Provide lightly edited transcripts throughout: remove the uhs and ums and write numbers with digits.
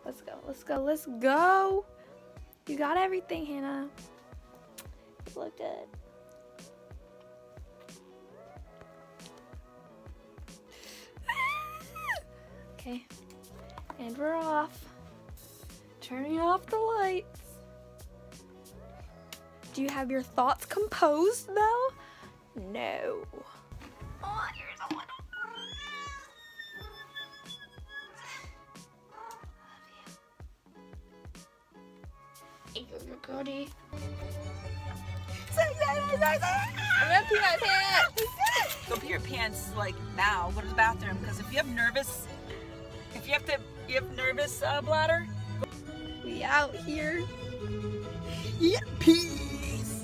Let's go, let's go, let's go. You got everything, Hannah. You look good. Okay, and we're off. Turning off the lights. Do you have your thoughts composed though? No. Oh, you're the one. You're goody. I'm gonna pee my pants. Go pee your pants like now. Go to the bathroom because if you have nervous bladder. We out here. Yeah, peace.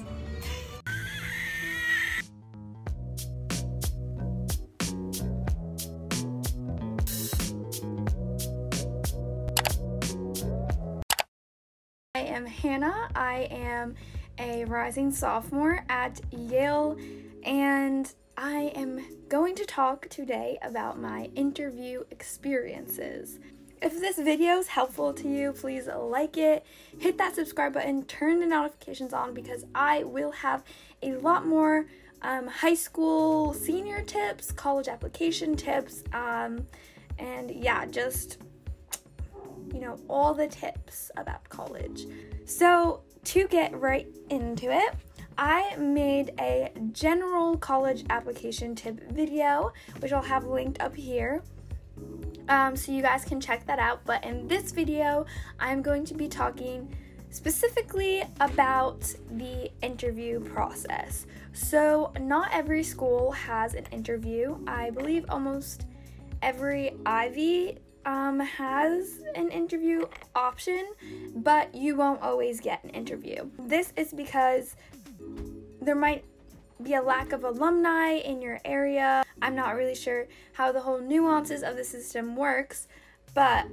I am Hannah. I am a rising sophomore at Yale, and I am going to talk today about my interview experiences. If this video is helpful to you, please like it, hit that subscribe button, turn the notifications on because I will have a lot more high school senior tips, college application tips, and yeah, just, you know, all the tips about college. So to get right into it, I made a general college application tip video, which I'll have linked up here. So you guys can check that out, but in this video, I'm going to be talking specifically about the interview process. So not every school has an interview. I believe almost every Ivy has an interview option, but you won't always get an interview. This is because there might be a lack of alumni in your area. I'm not really sure how the whole nuances of the system works, but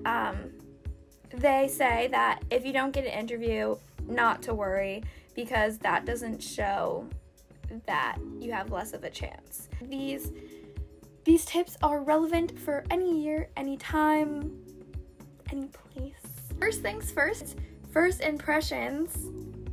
they say that if you don't get an interview, not to worry, because that doesn't show that you have less of a chance. These tips are relevant for any year, any time, any place. First things first, first impressions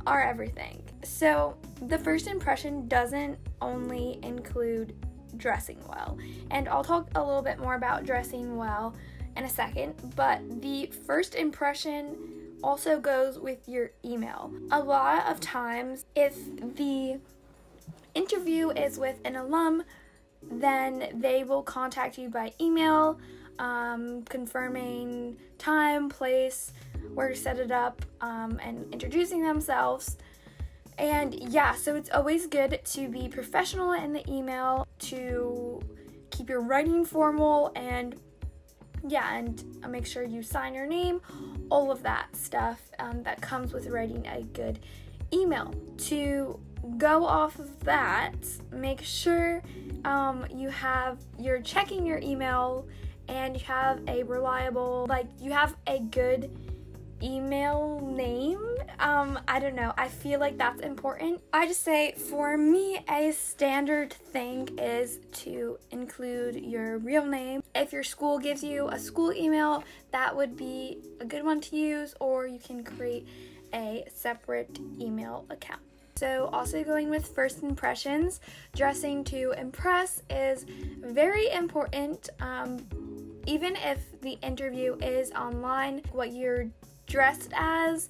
are everything. So the first impression doesn't only include dressing well, and I'll talk a little bit more about dressing well in a second, but the first impression also goes with your email. A lot of times, if the interview is with an alum, then they will contact you by email, confirming time, place, where to set it up, and introducing themselves. And yeah, so it's always good to be professional in the email, to keep your writing formal, and yeah, and make sure you sign your name, all of that stuff that comes with writing a good email. To go off of that, make sure you're checking your email and you have a reliable, you have a good email name. I don't know, I feel like that's important. I just say, for me, a standard thing is to include your real name. If your school gives you a school email, that would be a good one to use, or you can create a separate email account. So also going with first impressions, dressing to impress is very important. Even if the interview is online, what you're dressed as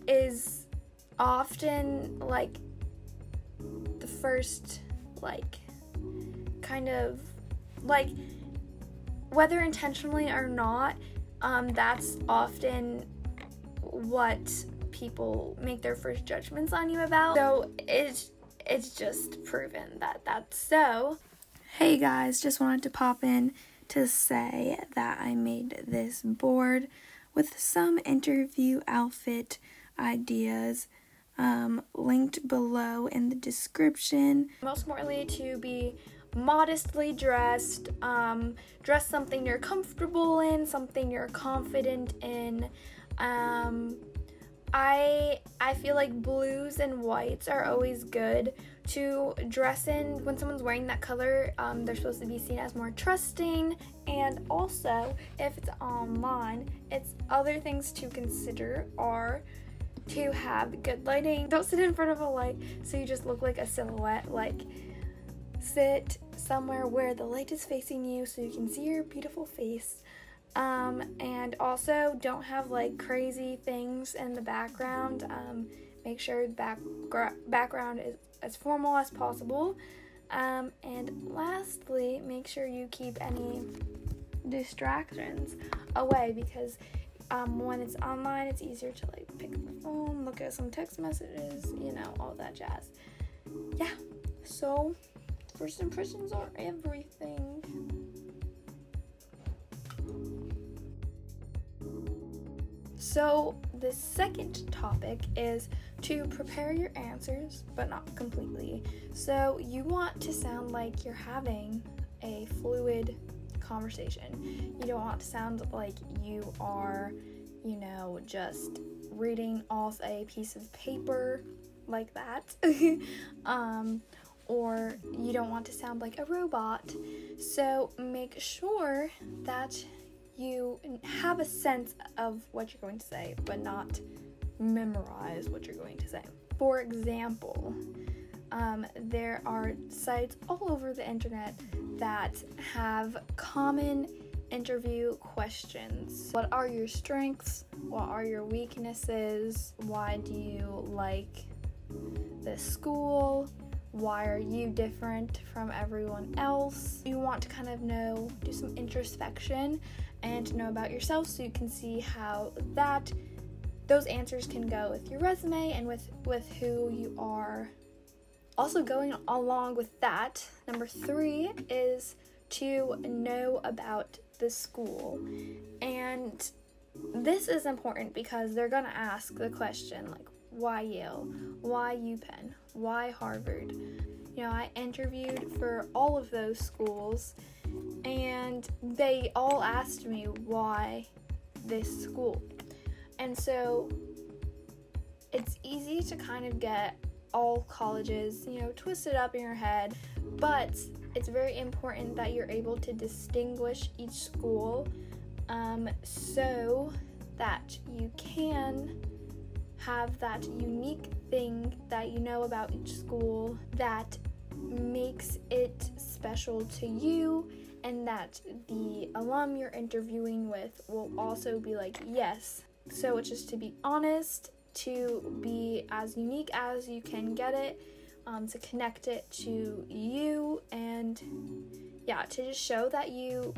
is often the first kind of whether intentionally or not, that's often what people make their first judgments on you about. So it's just proven that that's so. Hey guys, just wanted to pop in to say that I made this board with some interview outfit ideas linked below in the description. Most importantly, to be modestly dressed, dress something you're comfortable in, something you're confident in. I feel like blues and whites are always good to dress in when someone's wearing that color. They're supposed to be seen as more trusting. And also, if it's online, it's other things to consider are to have good lighting. Don't sit in front of a light so you just look like a silhouette. Like, sit somewhere where the light is facing you so you can see your beautiful face. And also, don't have like crazy things in the background. Make sure the background is as formal as possible. And lastly, make sure you keep any distractions away, because when it's online, it's easier to like pick up the phone, look at some text messages, all that jazz. Yeah, so first impressions are everything. So the second topic is to prepare your answers, but not completely. So you want to sound like you're having a fluid conversation. You don't want to sound like you are, just reading off a piece of paper like that. Or you don't want to sound like a robot. So make sure that you have a sense of what you're going to say, but not memorize what you're going to say. For example, there are sites all over the internet that have common interview questions. What are your strengths? What are your weaknesses? Why do you like this school? Why are you different from everyone else? You want to kind of do some introspection and know about yourself so you can see how those answers can go with your resume and with who you are. Also, going along with that, number 3 is to know about the school. And this is important because they're going to ask the question like, why Yale? Why UPenn? Why Harvard? I interviewed for all of those schools, and they all asked me why this school. And so it's easy to kind of get all colleges, twisted up in your head, but it's very important that you're able to distinguish each school so that you can have that unique thing that you know about each school that makes it special to you, and that the alum you're interviewing with will also be like, yes. So it's just to be honest, to be as unique as you can get it, to connect it to you, and to just show that you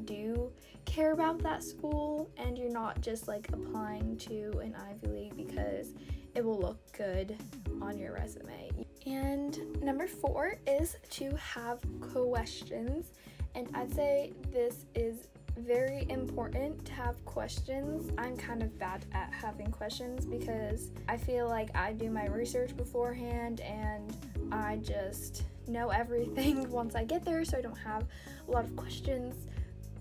do care about that school and you're not just like applying to an Ivy League because it will look good on your resume. And number 4 is to have questions, and I'd say this is very important to have questions. I'm kind of bad at having questions because I feel like I do my research beforehand and I just know everything once I get there, so I don't have a lot of questions.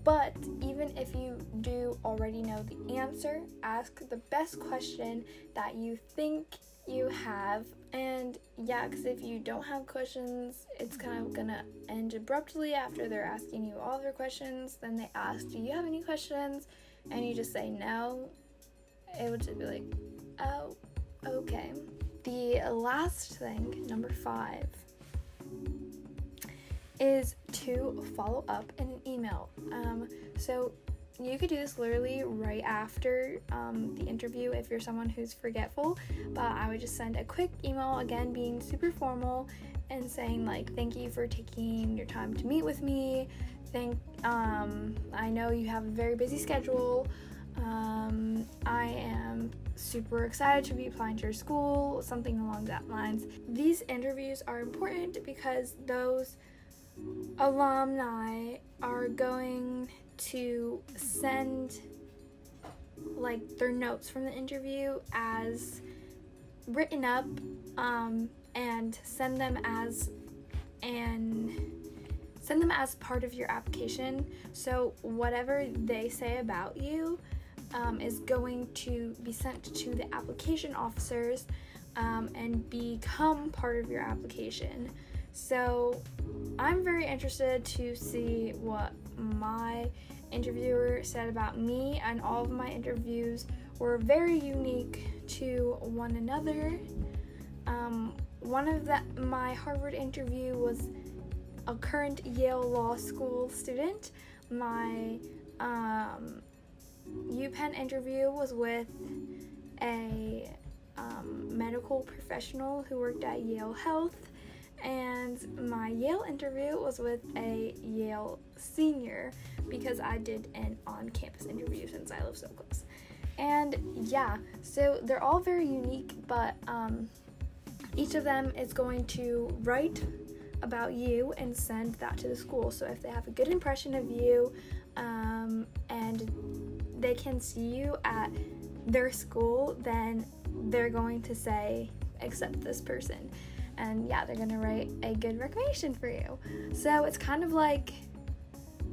But even if you do already know the answer, ask the best question that you think you have. And because if you don't have questions, it's kind of gonna end abruptly after they're asking you all their questions. Then they ask, do you have any questions? And you just say no. It would just be like, oh, okay. The last thing, number 5, is to follow up in an email. So you could do this literally right after the interview if you're someone who's forgetful, but I would just send a quick email, again being super formal and saying like, thank you for taking your time to meet with me. I know you have a very busy schedule. I am super excited to be applying to your school, something along that lines. These interviews are important because those alumni are going to send like their notes from the interview as written up and send them as part of your application. So whatever they say about you is going to be sent to the application officers, and become part of your application. So I'm very interested to see what my interviewer said about me, and all of my interviews were very unique to one another. My Harvard interview was a current Yale Law School student. My upenn interview was with a medical professional who worked at Yale Health, and my Yale interview was with a Yale senior because I did an on-campus interview since I live so close. And yeah, so they're all very unique, but each of them is going to write about you and send that to the school. So if they have a good impression of you, and they can see you at their school, then they're going to say, accept this person. And yeah, they're gonna write a good recommendation for you. So it's kind of like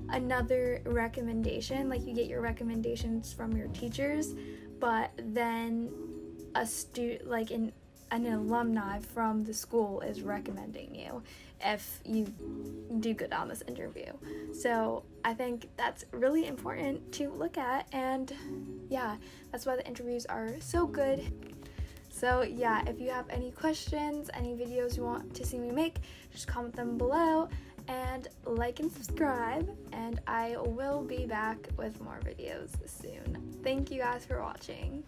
another recommendation, like you get your recommendations from your teachers, but then an alumni from the school is recommending you if you do good on this interview. So I think that's really important to look at, and yeah, that's why the interviews are so good. So yeah, if you have any questions, any videos you want to see me make, just comment them below and like and subscribe, and I will be back with more videos soon. Thank you guys for watching.